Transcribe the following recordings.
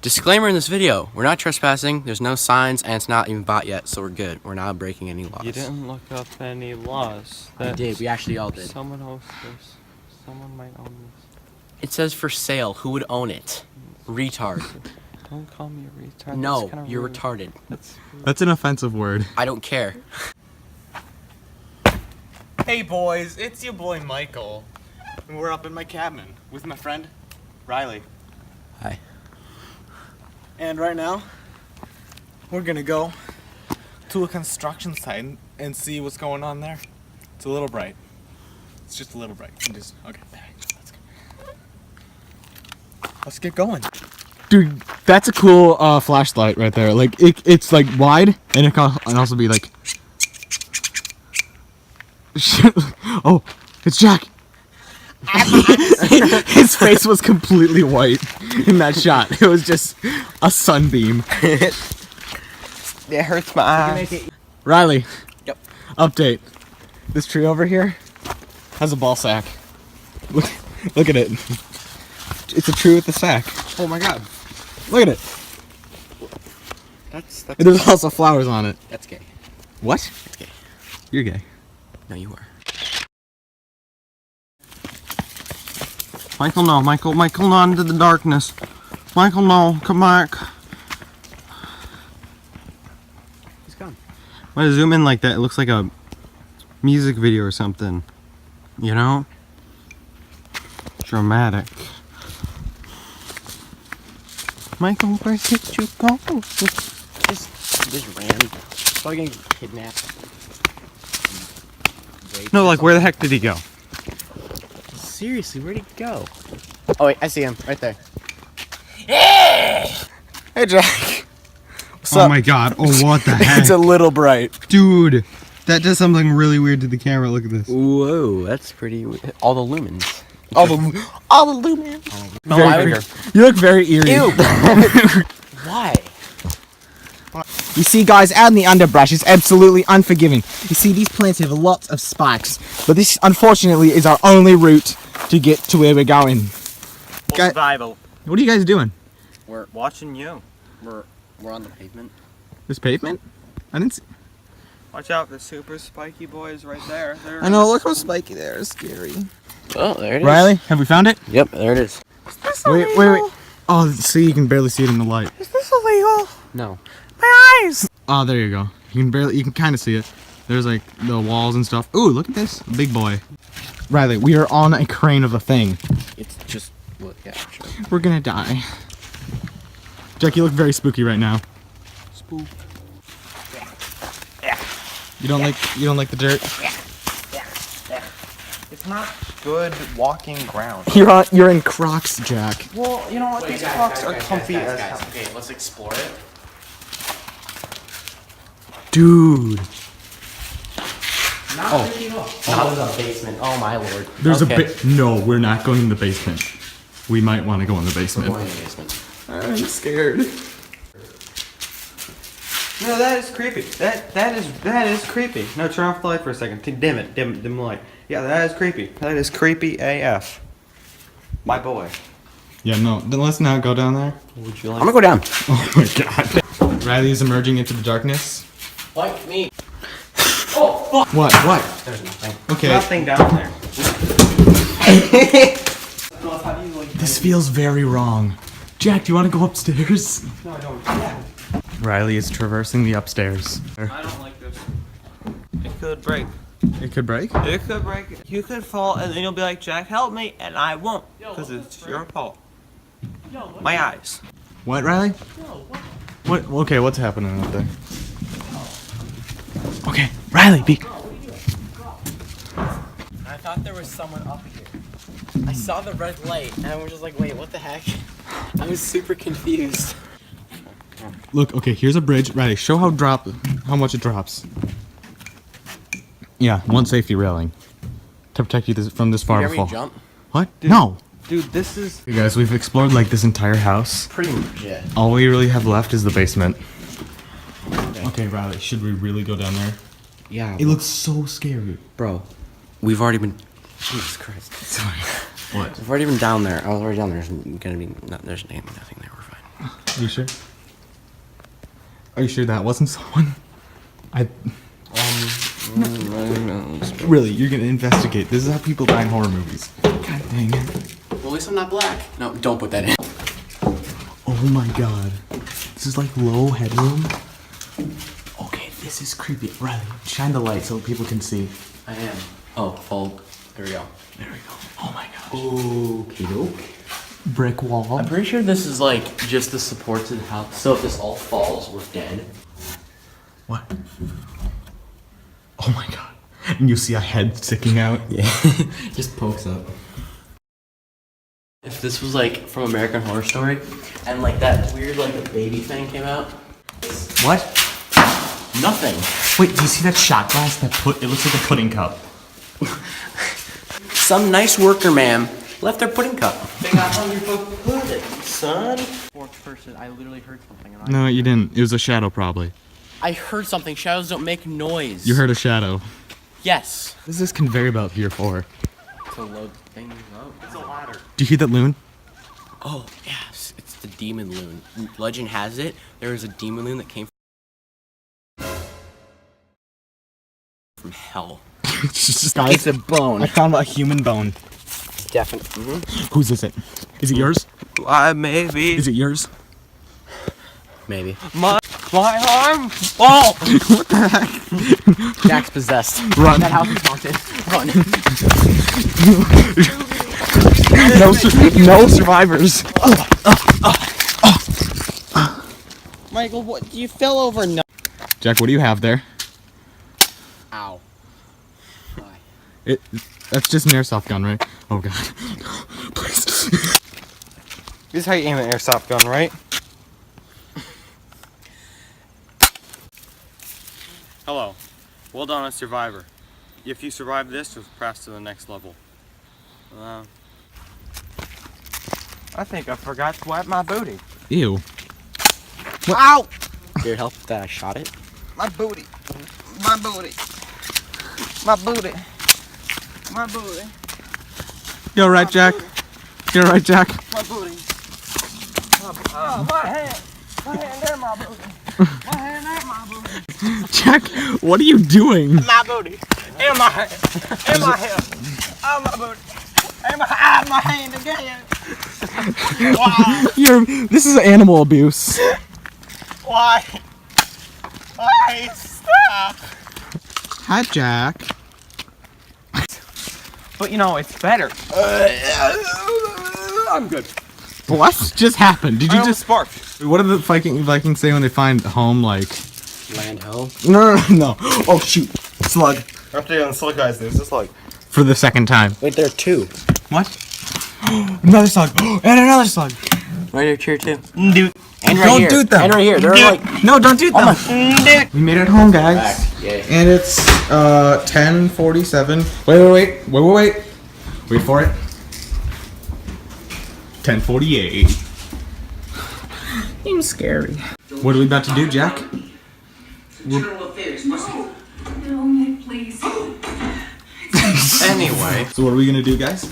Disclaimer in this video, we're not trespassing, there's no signs, and it's not even bought yet, so we're good. We're not breaking any laws. You didn't look up any laws. I did, we actually all did. Someone owns this. Someone might own this. It says for sale, who would own it? Retard. Don't call me a retard. No, That's you're rude. retarded. That's an offensive word. I don't care. Hey boys, it's your boy Michael. And we're up in my cabin with my friend Riley. Hi. And right now, we're gonna go to a construction site and see what's going on there. It's a little bright. It's just a little bright. Okay, let's go. Let's get going. Dude, that's a cool flashlight right there. Like it's like wide and it can also be like. Oh, it's Jack. His face was completely white in that shot. It was just a sunbeam. It hurts my eyes. Riley. Yep. Update. This tree over here has a ball sack. Look at it. It's a tree with a sack. Oh my god. Look at it. That's And there's also flowers on it. that's gay. What? That's gay. You're gay. No, you are. Michael, no. Michael, not into the darkness. Michael, no. Come back. He's gone. When I zoom in like that, it looks like a music video or something. You know? Dramatic. Michael, where did you go? Just ran. Probably gonna get kidnapped. No, like where the heck did he go? Seriously, where'd he go? Oh wait, I see him right there. Hey Jack. What's Oh up? my god. Oh, what the heck? It's a little bright. Dude, that does something really weird to the camera. Look at this. Whoa, that's pretty. All the lumens. All the lumens. Very You look very eerie. Ew. Why? You see, guys, out in the underbrush is absolutely unforgiving. You see, these plants have lots of spikes, but this, unfortunately, is our only route to get to where we're going. Guy- Survival. What are you guys doing? We're Watching you. on the pavement. This pavement? I didn't see. Watch out, the super spiky boys right there. I know, look how spiky they are. It's scary. Oh, there it is. Riley, have we found it? Yep, there it is. Wait. Oh, see, you can barely see it in the light. No. Oh, there you go. You can kind of see it. There's like the walls and stuff. Ooh, look at this, big boy. Riley, we are on a crane of a thing. It's just look. Yeah, sure. We're gonna die. Jack, you look very spooky right now. Spook. You don't like the dirt? It's not good walking ground. You're in Crocs, Jack. Well, you know what? These Crocs are comfy as hell. Okay, let's explore it. Dude. Not in the basement. Oh my lord. There's Okay. No, we're not going in the basement. We might want to go in the We're basement. going in the basement. I'm scared. No, that is creepy. That is creepy. No, turn off the light for a second. Dim it. Dim the light. Yeah, that is creepy. That is creepy AF. My boy. Yeah, no, then let's not go down there. Would you I'm like? gonna go down. Oh my god. Riley is emerging into the darkness. Like me. Oh fuck. What? There's nothing. Okay. Nothing down there. This feels very wrong. Jack, do you want to go upstairs? No, I don't. Riley is traversing the upstairs. I don't like this. It could break. It could break? It could break. You could fall, and then you'll be like, Jack, help me, and I won't, because it's your fault. My eyes. What, Riley? What? Okay, what's happening up there? Okay, Riley, be. I thought there was someone up here. I saw the red light and I was just like, wait, what the heck? I was super confused. Look, okay, here's a bridge. Riley, show how much it drops. Yeah, one safety railing to protect you from this far Did you fall. ever jump? What? No. Dude, this is... Hey guys, we've explored like this entire house. Pretty much, yeah. All we really have left is the basement. Okay, Riley, should we really go down there? Yeah. It looks so scary. Bro, we've already been... Jesus Christ. Sorry. What? We've already been down there. I was already down there. There's gonna be... there's nothing there. We're fine. You sure? Are you sure that wasn't someone? Really, you're gonna investigate. This is how people die in horror movies. God dang it. Well, at least I'm not black. No, don't put that in. Oh my god. This is like low headroom. Okay, this is creepy. Riley, shine the light so people can see. I am. Oh, fold. There we go. There we go. Oh my gosh. Okie doke. Brick wall. I'm pretty sure this is like just the supports of the house. So if this all falls, we're dead. What? Oh my god. And you see a head sticking out. Yeah. Just pokes up. If this was like from American Horror Story, and like that weird like baby thing came out. What? Nothing. Wait, do you see that shot glass? It looks like a pudding cup. Some nice worker, ma'am, left their pudding cup. They got hungry for pudding, son. Fourth person, I literally heard something. And No, you didn't. It was a shadow, probably. I heard something. Shadows don't make noise. You heard a shadow. Yes. What is this conveyor belt here for? To load things up. It's a ladder. Do you hear that loon? Oh, yes. It's the demon loon. Legend has it, there was a demon loon that came from hell. Guys, a bone. I found a human bone. Definitely. Whose is it? Is it yours? Why, maybe. Is it yours? Maybe. My arm. Oh! What the heck? Jack's possessed. Run. That house is haunted. Run. No survivors. Michael, what? You fell over. No. Jack, what do you have there? Ow. That's just an airsoft gun, right? Oh god. Please. This is how you aim an airsoft gun, right? Hello. Well done, a survivor. If you survive this, you'll pass to the next level. I think I forgot to wipe my booty. Ew. Ow! Did it help that I shot it? My booty. My booty. My booty. My booty. You alright, Jack? You alright, Jack? My booty. My hand. My hand there, my booty. My hand there, my booty. Jack, what are you doing? My booty. In my hand. In my hand. Oh, my booty. In my hand again. Wow. This is animal abuse. Why? Why? Stop. Hi, Jack. But you know, it's better. I'm good. What just happened? Did you I just sparked? What do the Vikings say when they find home? Like, Land hell. no. Oh shoot, slug. After on Slug Guys, there's this like. For the second time. Wait, there are two. What? Another slug. And another slug. Right here, too. Dude. And right Don't here. do them. And right here. They're like. No, don't do them. We made it home, guys. Back. Yay. And it's 10:47. Wait. Wait for it. 10:48. Seems scary. What are we about to do, Jack? Internal affairs. No, Nick, please. Anyway, So what are we gonna do, guys?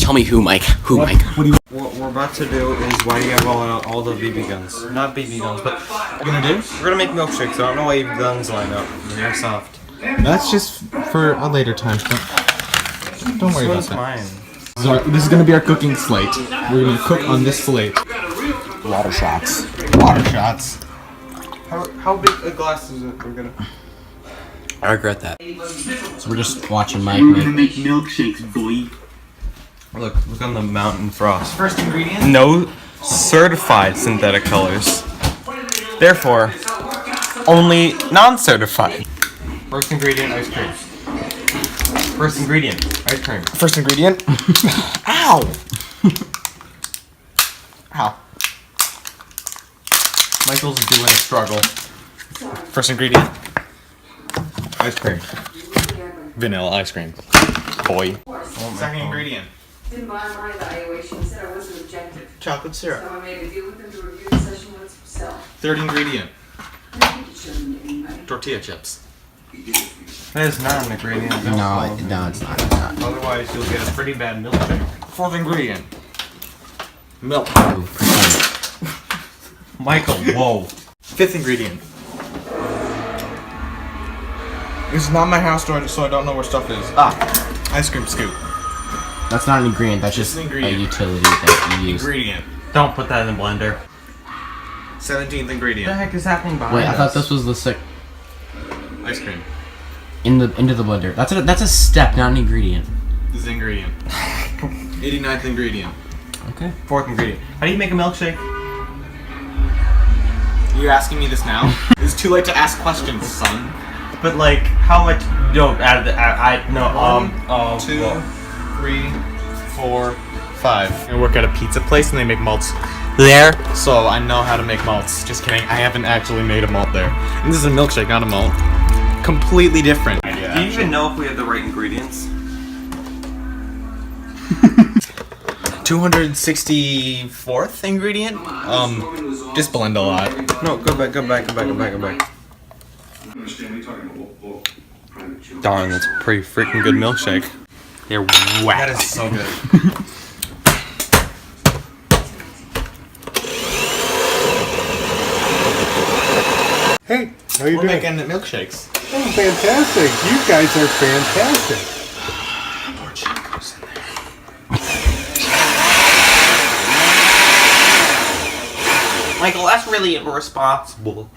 Tell me who, Mike. Who, Mike? What do you what we're about to do is why do you have all the BB guns? Not BB guns, but gonna do? we're gonna make milkshakes. I don't know why your guns line up. They're soft. That's just for a later time. Don't worry about This one's that. mine. So this is gonna be our cooking slate. We're gonna cook on this slate. Water shots. Water shots. How big a glass is it? We're gonna. I regret that. So we're just watching Mike make. milkshakes, boy. Look on the Mountain Frost. First ingredient. No certified synthetic colors. Therefore, only non-certified. First ingredient, ice cream. First ingredient, ice cream. First ingredient. Ow! Ow. Michael's doing a struggle. First ingredient. Ice cream. Vanilla ice cream. Boy. Second ingredient. Didn't buy my evaluation, said I wasn't objective. Chocolate syrup. So I made a deal with them to review the session once himself. Third ingredient. I think it shouldn't anybody. Tortilla chips. That is not an ingredient. No, it's not. It's not. Otherwise, you'll get a pretty bad milkshake. Fourth ingredient. Milk. Michael, whoa. Fifth ingredient. This is not my house store, so I don't know where stuff is. Ice cream scoop. That's not an ingredient. That's Just just an a ingredient. utility that you use. Ingredient. Don't put that in the blender. 17th What the ingredient. heck is happening behind Wait, I us? thought this was the sick Ice cream. into the blender. That's a step, not an ingredient. This is ingredient. 89th ingredient. Okay. Fourth ingredient. How do you make a milkshake? You're asking me this now? It's too late to ask questions, son. But like, how much? No, out of the, no. 2, 3, 4, 5. I work at a pizza place and they make malts there, so I know how to make malts. Just kidding, I haven't actually made a malt there. And this is a milkshake, not a malt. Completely different. Do you even know if we have the right ingredients? 264th ingredient? Just blend a lot. No, go back. Darn, that's a pretty freaking good milkshake. They're whack. That is so good. Hey, how you We're doing? making milkshakes. Oh, fantastic. You guys are fantastic. Michael, that's really irresponsible.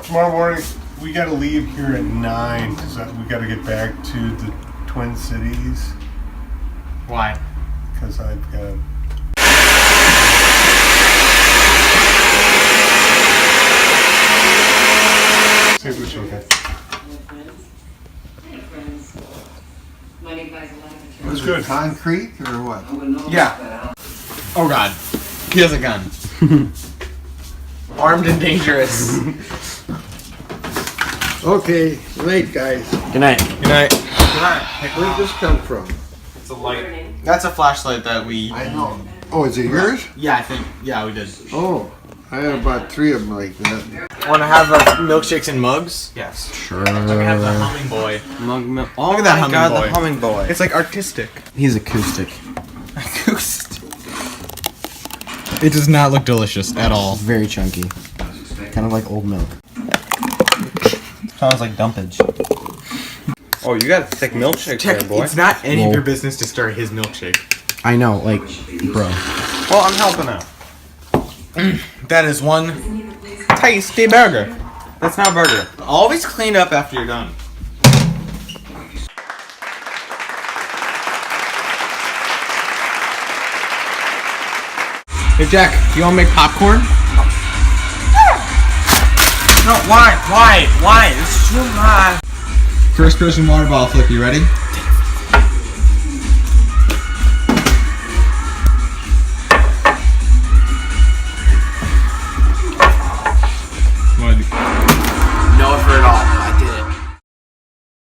Tomorrow morning, we got to leave here at 9 because we got to get back to the Twin Cities Why? because I've got. See what you got. Was good. Concrete or what? Yeah. Oh god. He has a gun. Armed and dangerous. Okay, late guys. Good night. Good night. Where'd this come from? It's a light. That's a flashlight that we... I know. Oh, is it yours? Yeah, I think. Yeah, we did. Oh, I had about 3 of them like that. Want to have milkshakes in mugs? Yes. Sure. We have the humming boy. Oh Look at that my humming god, boy. the humming boy. It's like artistic. He's acoustic. Acoustic. It does not look delicious at all. Very chunky. Kind of like old milk. Sounds like dumpage. Oh, you got a thick milkshake there, boy. It's not any Whoa. of your business to stir his milkshake. I know, like, bro. Well, I'm helping out. That is one tasty burger. That's not a burger. Always clean up after you're done. Hey Jack, you wanna make popcorn? No, why? Why? It's too much. First person water bottle flip, you ready?